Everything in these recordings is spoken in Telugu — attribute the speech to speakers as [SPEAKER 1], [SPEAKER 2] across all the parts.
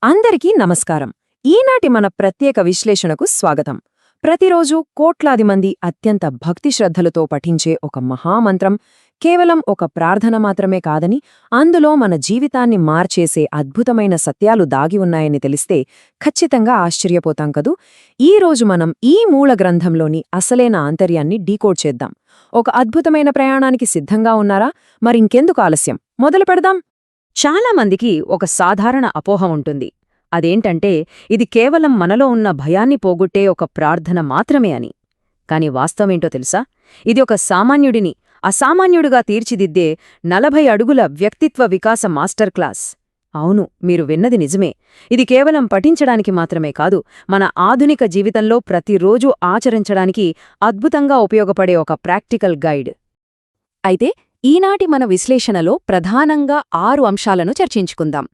[SPEAKER 1] అందరికీ నమస్కారం. ఈనాటి మన ప్రత్యేక విశ్లేషణకు స్వాగతం. ప్రతిరోజూ కోట్లాది మంది అత్యంత భక్తి శ్రద్ధలతో పఠించే ఒక మహామంత్రం కేవలం ఒక ప్రార్థన మాత్రమే కాదని, అందులో మన జీవితాన్ని మార్చేసే అద్భుతమైన సత్యాలు దాగి ఉన్నాయని తెలిస్తే ఖచ్చితంగా ఆశ్చర్యపోతాం కదూ. ఈ రోజు మనం ఈ మూల గ్రంథంలోని అసలైన ఆంతర్యాన్ని డీకోడ్ చేద్దాం. ఒక అద్భుతమైన ప్రయాణానికి సిద్ధంగా ఉన్నారా? మరింకెందుకు ఆలస్యం, మొదలు పెడదాం. చాలా మందికి ఒక సాధారణ అపోహ ఉంటుంది. అదేంటంటే ఇది కేవలం మనలో ఉన్న భయాన్ని పోగొట్టే ఒక ప్రార్థన మాత్రమే అని. కాని వాస్తవమేంటో తెలుసా? ఇది ఒక సామాన్యుడిని అసామాన్యుడిగా తీర్చిదిద్దే 40 అడుగుల వ్యక్తిత్వ వికాస మాస్టర్ క్లాస్. అవును, మీరు విన్నది నిజమే. ఇది కేవలం పఠించడానికి మాత్రమే కాదు, మన ఆధునిక జీవితంలో ప్రతిరోజూ ఆచరించడానికి అద్భుతంగా ఉపయోగపడే ఒక ప్రాక్టికల్ గైడ్. అయితే ఈనాటి మన విశ్లేషణలో ప్రధానంగా 6 అంశాలను చర్చించుకుందాం.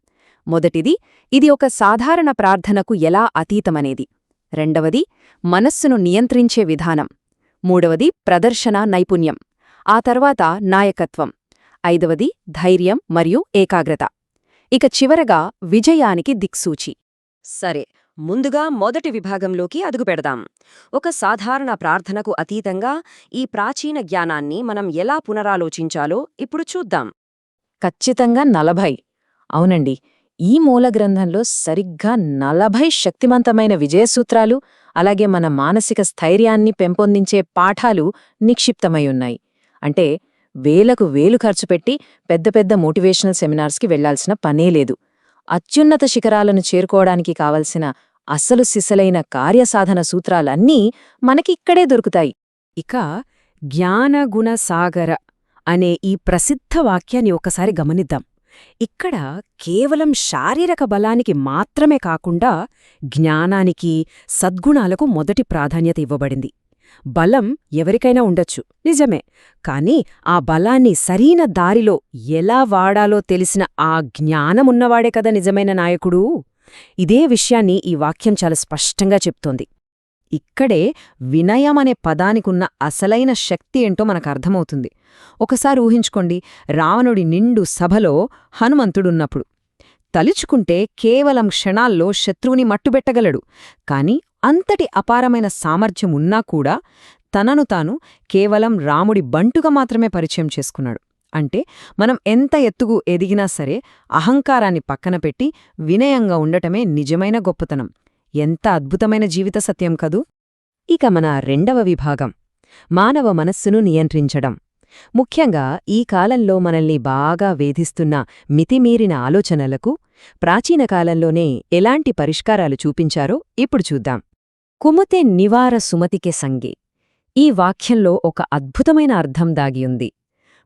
[SPEAKER 1] మొదటిది, ఇది ఒక సాధారణ ప్రార్థనకు ఎలా అతీతమనేది. రెండవది, మనస్సును నియంత్రించే విధానం. మూడవది, ప్రదర్శన నైపుణ్యం. ఆ తర్వాత నాయకత్వం. ఐదవది, ధైర్యం మరియు ఏకాగ్రత. ఇక చివరగా విజయానికి దిక్సూచి. సరే, ముందుగా మొదటి విభాగంలోకి అడుగుపెడదాం. ఒక సాధారణ ప్రార్థనకు అతీతంగా ఈ ప్రాచీన జ్ఞానాన్ని మనం ఎలా పునరాలోచించాలో ఇప్పుడు చూద్దాం. ఖచ్చితంగా 40. అవునండి, ఈ మూల గ్రంథంలో సరిగ్గా 40 శక్తివంతమైన విజయసూత్రాలు, అలాగే మన మానసిక స్థైర్యాన్ని పెంపొందించే పాఠాలు నిక్షిప్తమై ఉన్నాయి. అంటే వేలకు వేలు ఖర్చుపెట్టి పెద్ద పెద్ద మోటివేషనల్ సెమినార్స్కి వెళ్లాల్సిన పనేలేదు. అత్యున్నత శిఖరాలను చేరుకోవడానికి కావలసిన అస్సలు సిసలైన కార్యసాధన సూత్రాలన్నీ మనకిక్కడే దొరుకుతాయి. ఇక జ్ఞానగుణసాగర అనే ఈ ప్రసిద్ధ వాక్యాన్ని ఒకసారి గమనిద్దాం. ఇక్కడ కేవలం శారీరక బలానికి మాత్రమే కాకుండా జ్ఞానానికి, సద్గుణాలకు మొదటి ప్రాధాన్యత ఇవ్వబడింది. బలం ఎవరికైనా ఉండొచ్చు, నిజమే. కాని ఆ బలాన్ని సరైన దారిలో ఎలా వాడాలో తెలిసిన ఆ జ్ఞానమున్నవాడే కదా నిజమైన నాయకుడు. ఇదే విషయాన్ని ఈ వాక్యం చాలా స్పష్టంగా చెప్తోంది. ఇక్కడే వినయమనే పదానికున్న అసలైన శక్తి ఏంటో మనకర్థమవుతుంది. ఒకసారి ఊహించుకోండి, రావణుడి నిండు సభలో హనుమంతుడున్నప్పుడు. తలుచుకుంటే కేవలం క్షణాల్లో శత్రువుని మట్టుబెట్టగలడు. కాని అంతటి అపారమైన సామర్థ్యం ఉన్నా కూడా తనను తాను కేవలం రాముడి బంటుగా మాత్రమే పరిచయం చేసుకున్నాడు. అంటే మనం ఎంత ఎత్తుకు ఎదిగినా సరే అహంకారాన్ని పక్కన పెట్టి వినయంగా ఉండటమే నిజమైన గొప్పతనం. ఎంత అద్భుతమైన జీవిత సత్యం కదూ. ఇక మన రెండవ విభాగం, మానవ మనస్సును నియంత్రించడం. ముఖ్యంగా ఈ కాలంలో మనల్ని బాగా వేధిస్తున్న మితిమీరిన ఆలోచనలకు ప్రాచీన కాలంలోనే ఎలాంటి పరిష్కారాలు చూపించారో ఇప్పుడు చూద్దాం. కుమతే నివార సుమతికే సంగే. ఈ వాక్యంలో ఒక అద్భుతమైన అర్థం దాగియుంది.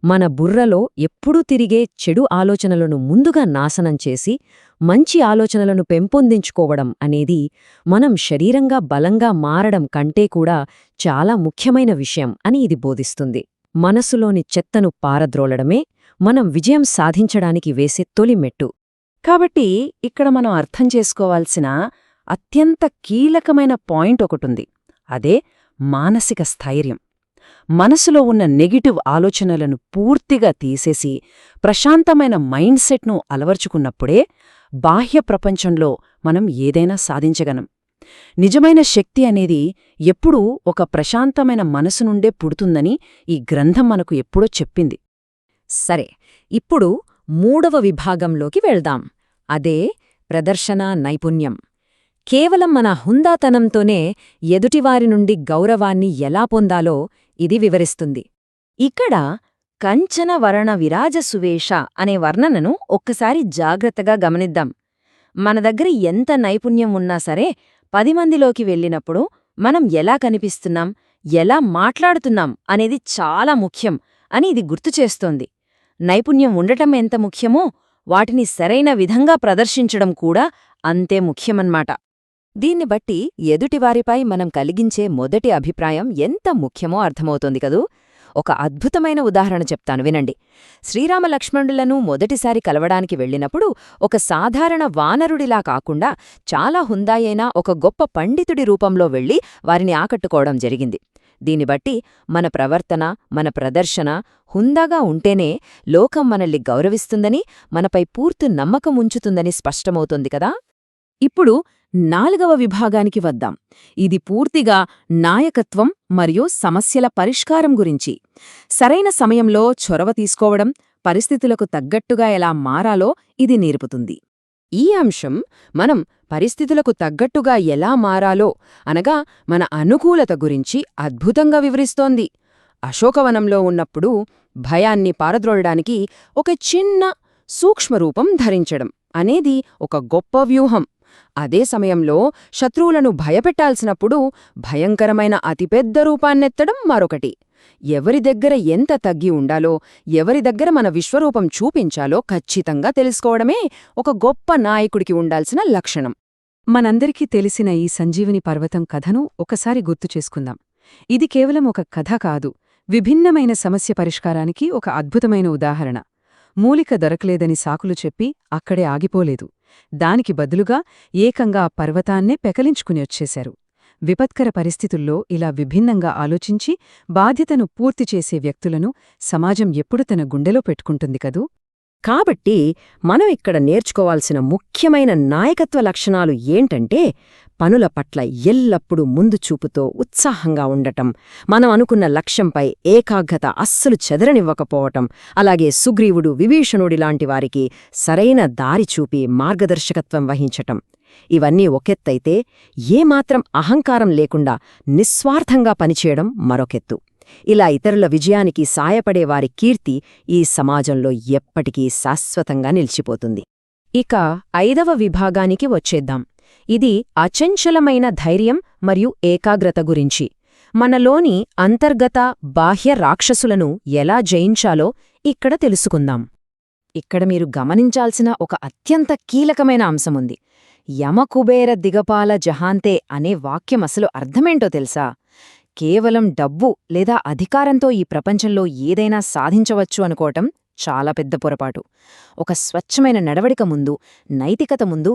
[SPEAKER 1] మన బుర్రలో ఎప్పుడూ తిరిగే చెడు ఆలోచనలను ముందుగా నాశనం చేసి మంచి ఆలోచనలను పెంపొందించుకోవడం అనేది మనం శరీరంగా బలంగా మారడం కంటే కూడా చాలా ముఖ్యమైన విషయం అని ఇది బోధిస్తుంది. మనసులోని చెత్తను పారద్రోలడమే మనం విజయం సాధించడానికి వేసే తొలి మెట్టు. కాబట్టి ఇక్కడ మనం అర్థం చేసుకోవాల్సిన అత్యంత కీలకమైన పాయింట్ ఒకటుంది. అదే మానసిక స్థైర్యం. మనసులో ఉన్న నెగిటివ్ ఆలోచనలను పూర్తిగా తీసేసి ప్రశాంతమైన మైండ్ సెట్ను అలవర్చుకున్నప్పుడే బాహ్య ప్రపంచంలో మనం ఏదైనా సాధించగలం. నిజమైన శక్తి అనేది ఎప్పుడూ ఒక ప్రశాంతమైన మనసు నుండే పుడుతుందని ఈ గ్రంథం మనకు ఎప్పుడో చెప్పింది. సరే, ఇప్పుడు మూడవ విభాగంలోకి వెళ్దాం. అదే ప్రదర్శన నైపుణ్యం. కేవలం మన హుందాతనంతోనే ఎదుటివారి నుండి గౌరవాన్ని ఎలా పొందాలో ఇది వివరిస్తుంది. ఇక్కడ కంచన వర్ణ విరాజసువేష అనే వర్ణనను ఒక్కసారి జాగ్రత్తగా గమనిద్దాం. మన దగ్గర ఎంత నైపుణ్యం ఉన్నా సరే 10 మందిలోకి వెళ్ళినప్పుడు మనం ఎలా కనిపిస్తున్నాం, ఎలా మాట్లాడుతున్నాం అనేది చాలా ముఖ్యం అని ఇది గుర్తుచేస్తోంది. నైపుణ్యం ఉండటం ఎంత ముఖ్యమో వాటిని సరైన విధంగా ప్రదర్శించడం కూడా అంతే ముఖ్యమన్నమాట. దీన్ని బట్టి ఎదుటివారిపై మనం కలిగించే మొదటి అభిప్రాయం ఎంత ముఖ్యమో అర్థమవుతోంది కదూ. ఒక అద్భుతమైన ఉదాహరణ చెప్తాను, వినండి. శ్రీరామ లక్ష్మణులను మొదటిసారి కలవడానికి వెళ్ళినప్పుడు ఒక సాధారణ వానరుడిలా కాకుండా చాలా హుందాయైన ఒక గొప్ప పండితుడి రూపంలో వెళ్లి వారిని ఆకట్టుకోవడం జరిగింది. దీన్ని బట్టి మన ప్రవర్తన, మన ప్రదర్శన హుందాగా ఉంటేనే లోకం మనల్ని గౌరవిస్తుందని, మనపై పూర్తి నమ్మకం ఉంచుతుందని స్పష్టమవుతోంది కదా. ఇప్పుడు 4వ విభాగానికి వద్దాం. ఇది పూర్తిగా నాయకత్వం మరియు సమస్యల పరిష్కారం గురించి. సరైన సమయంలో చొరవ తీసుకోవడం, పరిస్థితులకు తగ్గట్టుగా ఎలా మారాలో ఇది నేర్పుతుంది. ఈ అంశం మనం పరిస్థితులకు తగ్గట్టుగా ఎలా మారాలో అనగా మన అనుకూలత గురించి అద్భుతంగా వివరిస్తోంది. అశోకవనంలో ఉన్నప్పుడు భయాన్ని పారద్రోలడానికి ఒక చిన్న సూక్ష్మరూపం ధరించడం అనేది ఒక గొప్ప వ్యూహం. అదే సమయంలో శత్రువులను భయపెట్టాల్సినప్పుడు భయంకరమైన అతిపెద్ద రూపాన్నెత్తడం మరొకటి. ఎవరి దగ్గర ఎంత తగ్గి ఉండాలో, ఎవరి దగ్గర మన విశ్వరూపం చూపించాలో ఖచ్చితంగా తెలుసుకోవడమే ఒక గొప్ప నాయకుడికి ఉండాల్సిన లక్షణం. మనందరికీ తెలిసిన ఈ సంజీవని పర్వతం కథను ఒకసారి గుర్తు చేసుకుందాం. ఇది కేవలం ఒక కథ కాదు, విభిన్నమైన సమస్య పరిష్కారానికి ఒక అద్భుతమైన ఉదాహరణ. మూలిక దొరకలేదని సాకులు చెప్పి అక్కడే ఆగిపోలేదు. దానికి బదులుగా ఏకంగా ఆ పర్వతాన్నే పెకలించుకుని వచ్చేశారు. విపత్కర పరిస్థితుల్లో ఇలా విభిన్నంగా ఆలోచించి బాధ్యతను పూర్తి చేసే వ్యక్తులను సమాజం ఎప్పుడు తన గుండెలో పెట్టుకుంటుంది కదూ. కాబట్టి మనం ఇక్కడ నేర్చుకోవాల్సిన ముఖ్యమైన నాయకత్వ లక్షణాలు ఏంటంటే, పనుల పట్ల ఎల్లప్పుడూ ముందు చూపుతో ఉత్సాహంగా ఉండటం, మనం అనుకున్న లక్ష్యంపై ఏకాగ్రత అస్సలు చెదరనివ్వకపోవటం, అలాగే సుగ్రీవుడు, విభీషణుడిలాంటి వారికి సరైన దారి చూపి మార్గదర్శకత్వం వహించటం. ఇవన్నీ ఒకెత్తైతే ఏమాత్రం అహంకారం లేకుండా నిస్వార్థంగా పనిచేయడం మరొకెత్తు. ఇలా ఇతరుల విజయానికి సాయపడేవారి కీర్తి ఈ సమాజంలో ఎప్పటికీ శాశ్వతంగా నిలిచిపోతుంది. ఇక 5వ విభాగానికి వచ్చేద్దాం. ఇది అచంచలమైన ధైర్యం మరియు ఏకాగ్రత గురించి. మనలోని అంతర్గత, బాహ్య రాక్షసులను ఎలా జయించాలో ఇక్కడ తెలుసుకుందాం. ఇక్కడ మీరు గమనించాల్సిన ఒక అత్యంత కీలకమైన అంశముంది. యమకుబేర దిగపాల జహాంతే అనే వాక్యం అసలు అర్థమేంటో తెలుసా? కేవలం డబ్బు లేదా అధికారంతో ఈ ప్రపంచంలో ఏదైనా సాధించవచ్చు అనుకోవటం చాలా పెద్ద పొరపాటు. ఒక స్వచ్ఛమైన నడవడిక ముందు, నైతికత ముందు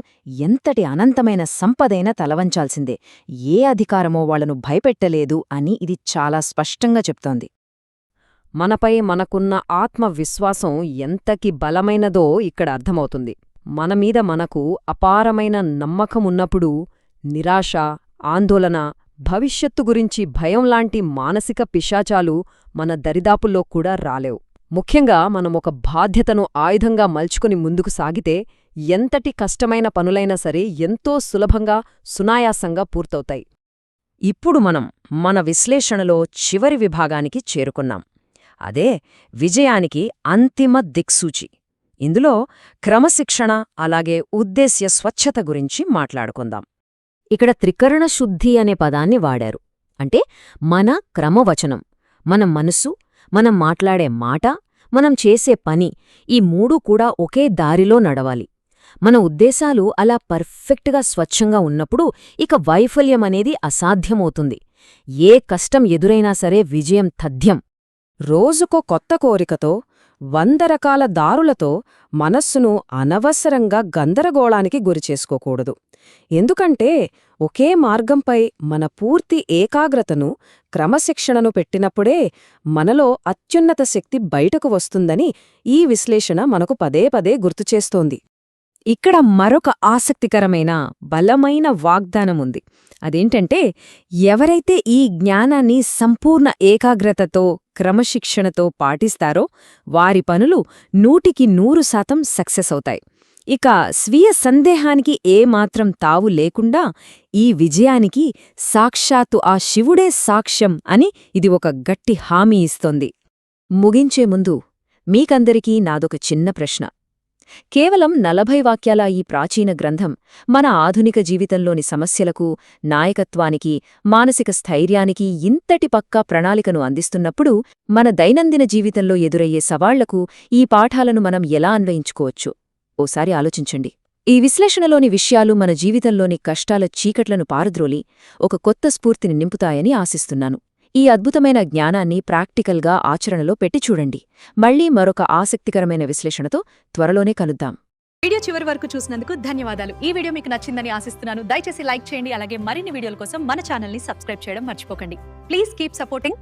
[SPEAKER 1] ఎంతటి అనంతమైన సంపదైనా తలవంచాల్సిందే. ఏ అధికారమో వాళ్లను భయపెట్టలేదు అని ఇది చాలా స్పష్టంగా చెప్తోంది. మనపై మనకున్న ఆత్మవిశ్వాసం ఎంతకి బలమైనదో ఇక్కడ అర్థమవుతుంది. మనమీద మనకు అపారమైన నమ్మకమున్నప్పుడు నిరాశ, ఆందోళన, భవిష్యత్తు గురించి భయంలాంటి మానసిక పిశాచాలు మన దరిదాపుల్లో కూడా రాలేవు. ముఖ్యంగా మనం ఒక బాధ్యతను ఆయుధంగా మలుచుకుని ముందుకు సాగితే ఎంతటి కష్టమైన పనులైనా సరే ఎంతో సులభంగా, సునాయాసంగా పూర్తవుతాయి. ఇప్పుడు మనం మన విశ్లేషణలో చివరి విభాగానికి చేరుకున్నాం. అదే విజయానికి అంతిమ దిక్సూచి. ఇందులో క్రమశిక్షణ అలాగే ఉద్దేశ్య స్వచ్ఛత గురించి మాట్లాడుకుందాం. ఇక్కడ త్రికరణ శుద్ధి అనే పదాన్ని వాడారు. అంటే మన క్రమవచనం, మన మనసు, మనం మాట్లాడే మాట, మనం చేసే పని, ఈ 3 కూడా ఒకే దారిలో నడవాలి. మన ఉద్దేశాలు అలా పర్ఫెక్ట్గా స్వచ్ఛంగా ఉన్నప్పుడు ఇక వైఫల్యమనేది అసాధ్యమవుతుంది. ఏ కష్టం ఎదురైనా సరే విజయం తథ్యం. రోజుకో కొత్త కోరికతో, 100 రకాల దారులతో మనస్సును అనవసరంగా గందరగోళానికి గురిచేసుకోకూడదు. ఎందుకంటే ఒకే మార్గంపై మన పూర్తి ఏకాగ్రతను, క్రమశిక్షణను పెట్టినప్పుడే మనలో అత్యున్నత శక్తి బయటకు వస్తుందని ఈ విశ్లేషణ మనకు పదే పదే గుర్తుచేస్తోంది. ఇక్కడ మరొక ఆసక్తికరమైన, బలమైన వాగ్దానముంది. అదేంటంటే, ఎవరైతే ఈ జ్ఞానాన్ని సంపూర్ణ ఏకాగ్రతతో, క్రమశిక్షణతో పాటిస్తారో వారి పనులు 100% సక్సెస్ అవుతాయి. ఇక స్వీయ సందేహానికి ఏమాత్రం తావు లేకుండా ఈ విజయానికి సాక్షాత్తు ఆ శివుడే సాక్ష్యం అని ఇది ఒక గట్టి హామీ ఇస్తోంది. ముగించే ముందు మీకందరికీ నాదొక చిన్న ప్రశ్న. కేవలం 40 వాక్యాల ఈ ప్రాచీన గ్రంథం మన ఆధునిక జీవితంలోని సమస్యలకు, నాయకత్వానికి, మానసిక స్థైర్యానికి ఇంతటి పక్కా ప్రణాళికను అందిస్తున్నప్పుడు మన దైనందిన జీవితంలో ఎదురయ్యే సవాళ్లకు ఈ పాఠాలను మనం ఎలా అన్వయించుకోవచ్చు? ఓసారి ఆలోచించండి. ఈ విశ్లేషణలోని విషయాలు మన జీవితంలోని కష్టాల చీకట్లను పారద్రోలి ఒక కొత్త స్ఫూర్తిని నింపుతాయని ఆశిస్తున్నాను. ఈ అద్భుతమైన జ్ఞానాన్ని ప్రాక్టికల్గా ఆచరణలో పెట్టి చూడండి. మళ్లీ మరొక ఆసక్తికరమైన విశ్లేషణతో త్వరలోనే కలుద్దాం.
[SPEAKER 2] వీడియో చివరి వరకు చూసినందుకు ధన్యవాదాలు. ఈ వీడియో మీకు నచ్చిందని ఆశిస్తున్నాను. దయచేసి లైక్ చేయండి. అలాగే మరిన్ని వీడియోల కోసం మన ఛానల్ని సబ్స్క్రైబ్ చేయడం మర్చిపోకండి. Please keep supporting